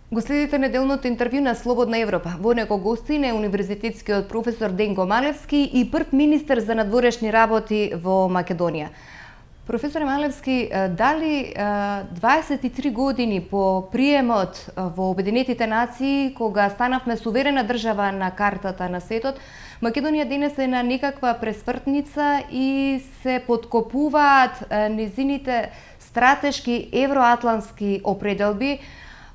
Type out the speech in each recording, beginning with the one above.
Го следите неделното интервју на Слободна Европа. Во него гостин е универзитетскиот професор Денко Малевски и прв министер за надворешни работи во Македонија. Професоре Малевски, дали 23 години по приемот во Обединетите нации, кога станавме суверена држава на картата на светот, Македонија денес е на некаква пресвртница и се подкопуваат незините стратешки евроатлантски определби,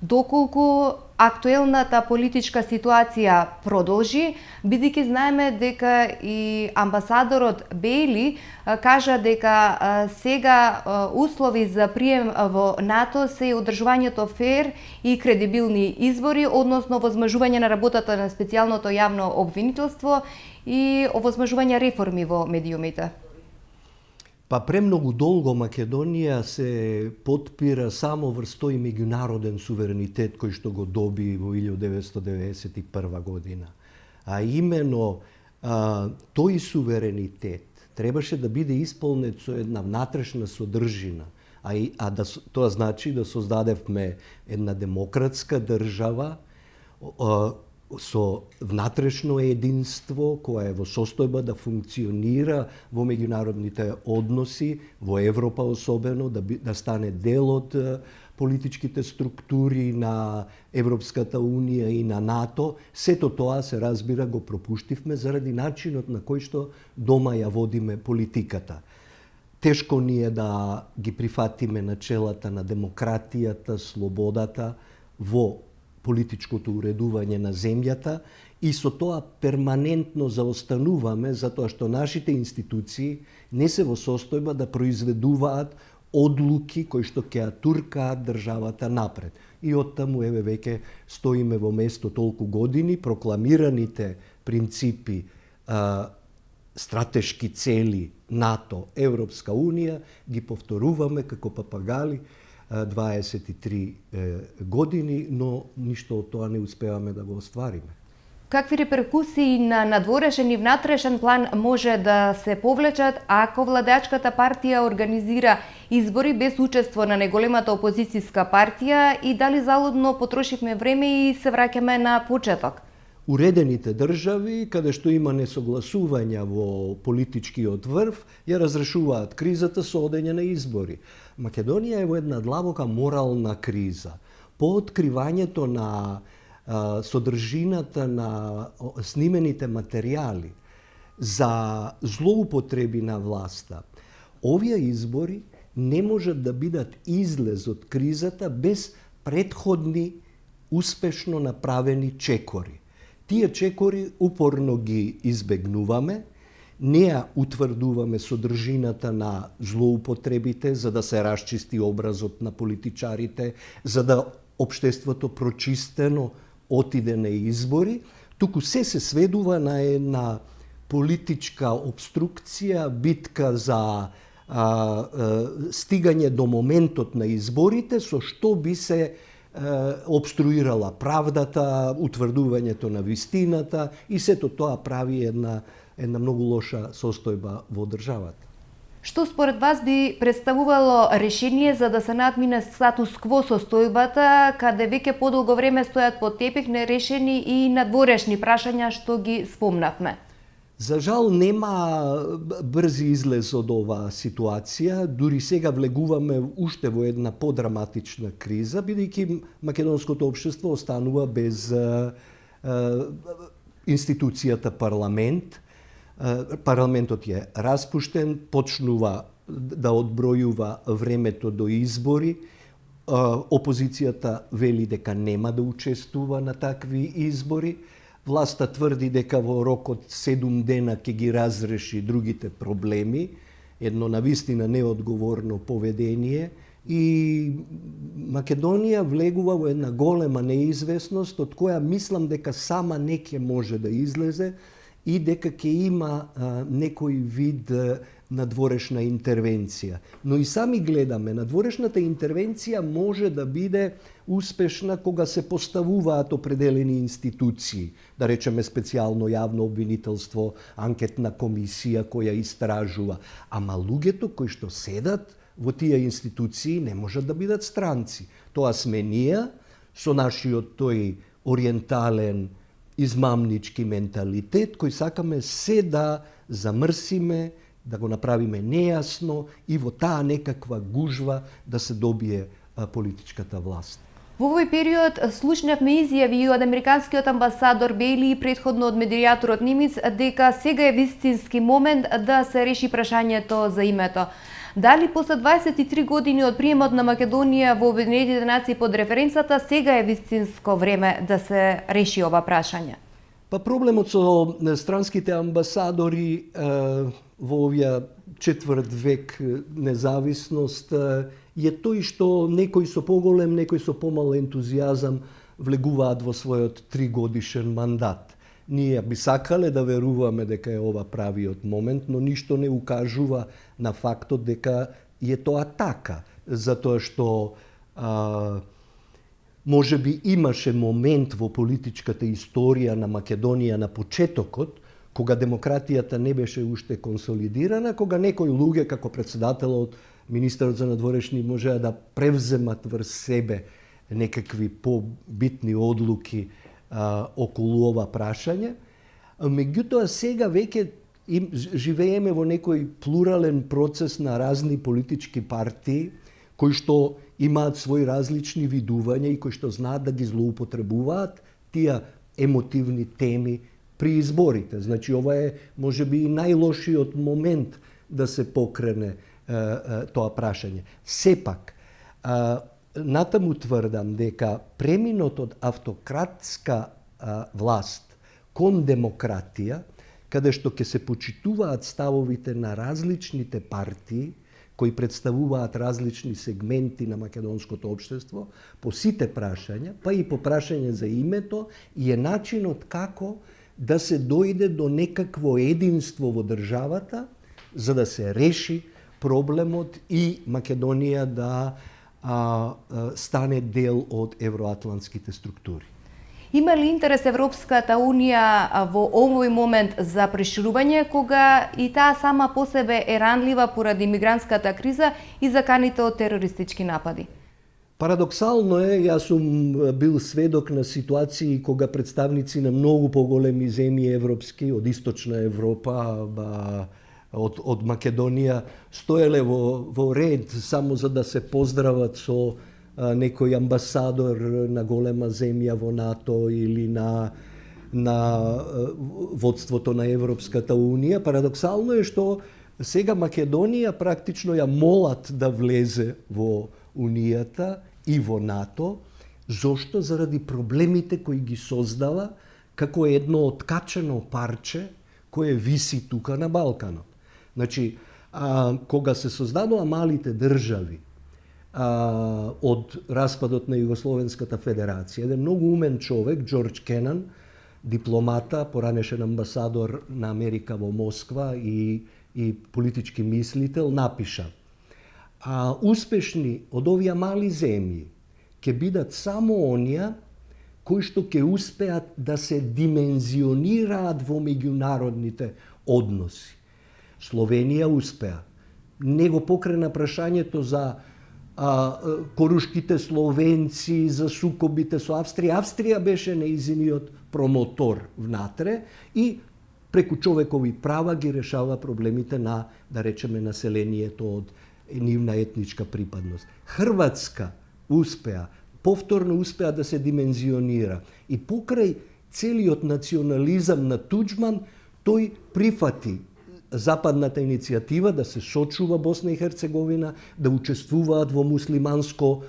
доколку актуелната политичка ситуација продолжи, бидејќи знаеме дека и амбасадорот Бейли кажа дека сега услови за прием во НАТО се одржувањето фер и кредибилни избори, односно овозможување на работата на специјалното јавно обвинителство и овозможување реформи во медиумите. Па премногу долго Македонија се потпира само врз тој меѓународен суверенитет кој што го доби во 1991 година. А имено тој суверенитет требаше да биде исполнет со една внатрешна содржина, тоа значи да создадевме една демократска држава со внатрешно единство, која е во состојба да функционира во меѓународните односи, во Европа особено, да стане дел од политичките структури на Европската Унија и на НАТО. Сето тоа, се разбира, го пропуштивме заради начинот на кој што дома ја водиме политиката. Тешко ни е да ги прифатиме начелата на демократијата, слободата во политичкото уредување на земјата и со тоа перманентно заостануваме затоа што нашите институции не се во состојба да произведуваат одлуки кои што ќе ја туркаат државата напред. И оттаму еве веќе стоиме во место толку години, прокламираните принципи, стратешки цели НАТО, Европска Унија ги повторуваме како папагали 23 години, но ништо од тоа не успеваме да го оствариме. Какви реперкусии на надворешен и внатрешен план може да се повлечат ако владеачката партија организира избори без учество на неголемата опозицијска партија и дали залудно потрошивме време и се враќаме на почеток? Уредените држави, каде што има несогласувања во политичкиот врв, ја разрешуваат кризата со одење на избори. Македонија е во една длабока морална криза. По откривањето на содржината на снимените материјали за злоупотреби на власта, овие избори не можат да бидат излез од кризата без претходни успешно направени чекори. Тие чекори упорно ги избегнуваме, не ја утврдуваме содржината на злоупотребите за да се расчисти образот на политичарите, за да општеството прочистено отиде на избори, туку се сведува на една политичка обструкција, битка за стигање до моментот на изборите, со што би се обструирала правдата, утврдувањето на вистината и сето тоа прави една многу лоша состојба во државата. Што според вас би представувало решение за да се надмине статус-кво состојбата, каде веќе подолго време стојат под тепих нерешени и надворешни прашања што ги спомнавме? За жал нема брзи излез од оваа ситуација, дури сега влегуваме уште во една подраматична криза, бидејќи македонското општество останува без институцијата парламент. Парламентот е распуштен, почнува да одбројува времето до избори. Опозицијата вели дека нема да учествува на такви избори. Власта тврди дека во рок од 7 дена ќе ги разреши другите проблеми, едно навистина неодговорно поведение и Македонија влегува во една голема неизвестност од која мислам дека сама не ќе може да излезе и дека ќе има некој вид надворешна интервенција. Но и сами гледаме, надворешната интервенција може да биде успешна кога се поставуваат определени институции, да речеме специјално јавно обвинителство, анкетна комисија која истражува. Ама луѓето кои што седат во тие институции не можат да бидат странци. Тоа сме ние, со нашиот тој ориентален измамнички менталитет, кој сакаме се да замрсиме, да го направиме нејасно и во таа некаква гужва да се добие политичката власт. Во овој период слушнавме изјави и од американскиот амбасадор Бейли и претходно од медијаторот Нимиц дека сега е вистински момент да се реши прашањето за името. Дали после 23 години од приемот на Македонија во Обединетите нации под референцата, сега е вистинско време да се реши ова прашање? Па проблемот со странските амбасадори во овија четврт век независност е тој што некои со поголем, некои со помал ентузијазам влегуваат во својот 3-годишен мандат. Ние би сакале да веруваме дека е ова правиот момент, но ништо не укажува на фактот дека е тоа така, затоа што може би имаше момент во политичката историја на Македонија на почетокот, кога демократијата не беше уште консолидирана, кога некои луѓе како председателот, министерот за надворешни можеа да превземат врз себе некакви побитни одлуки околу ова прашање. Меѓутоа сега веќе живееме во некој плурален процес на разни политички партии кои што имаат своји различни видувања и кои што знаат да ги злоупотребуваат тие емотивни теми при изборите. Значи ова е можеби и најлошиот момент да се покрене тоа прашање. Сепак, натаму тврдам дека преминот од автократска власт кон демократија, каде што ќе се почитуваат ставовите на различните партии, кои представуваат различни сегменти на македонското општество, по сите прашања, па и по прашање за името, и е начинот како да се дојде до некакво единство во државата, за да се реши проблемот и Македонија да стане дел од евроатлантските структури. Има ли интерес Европската Унија во овој момент за проширување, кога и таа сама по себе е ранлива поради мигрантската криза и заканите од терористички напади? Парадоксално е, јас сум бил сведок на ситуации кога представници на многу поголеми земји европски, од Источна Европа, од Македонија, стоеле во ред само за да се поздрават со некој амбасадор на голема земја во НАТО или на водството на Европската Унија. Парадоксално е што сега Македонија практично ја молат да влезе во Унијата и во НАТО. Зошто? Заради проблемите кои ги создава како едно откачено парче кое виси тука на Балканот. Значи, кога се создадоа малите држави од распадот на Југословенската федерација, еден многу умен човек, Џорџ Кенан, дипломата, поранешен амбасадор на Америка во Москва и политички мислител, напиша: успешни од овие мали земји ќе бидат само оние кои што ќе успеат да се димензионираат во меѓународните односи. Словенија успеа. Не го покрена прашањето за корушките словенци, за сукобите со Австрија. Австрија беше нејзиниот промотор внатре и преку човекови права ги решава проблемите на, да речеме, населението од нивна етничка припадност. Хрватска успеа, повторно успеа да се димензионира и покрај целиот национализам на Туџман, тој прифати западната иницијатива да се сочува Босна и Херцеговина, да учествуваат во муслиманско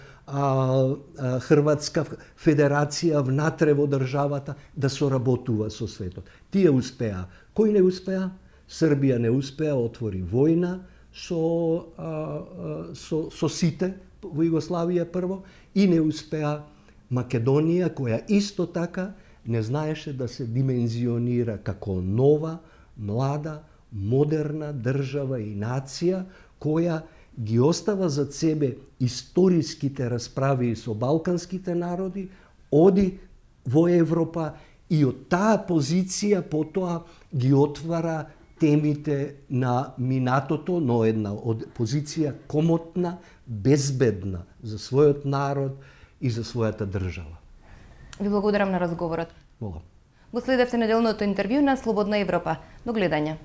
Хрватска федерација внатре во државата, да соработува со светот. Тие успеа. Кој не успеа? Србија не успеа, отвори војна со сите во Југославија прво, и не успеа Македонија, која исто така не знаеше да се димензионира како нова, млада, модерна држава и нација, која ги остава зад себе историските расправи со балканските народи, оди во Европа и од таа позиција потоа ги отвара темите на минатото, но една од позиција комотна, безбедна за својот народ и за својата држава. Ви благодарам на разговорот. Молам. Го следевте неделното интервју на Слободна Европа. До гледање.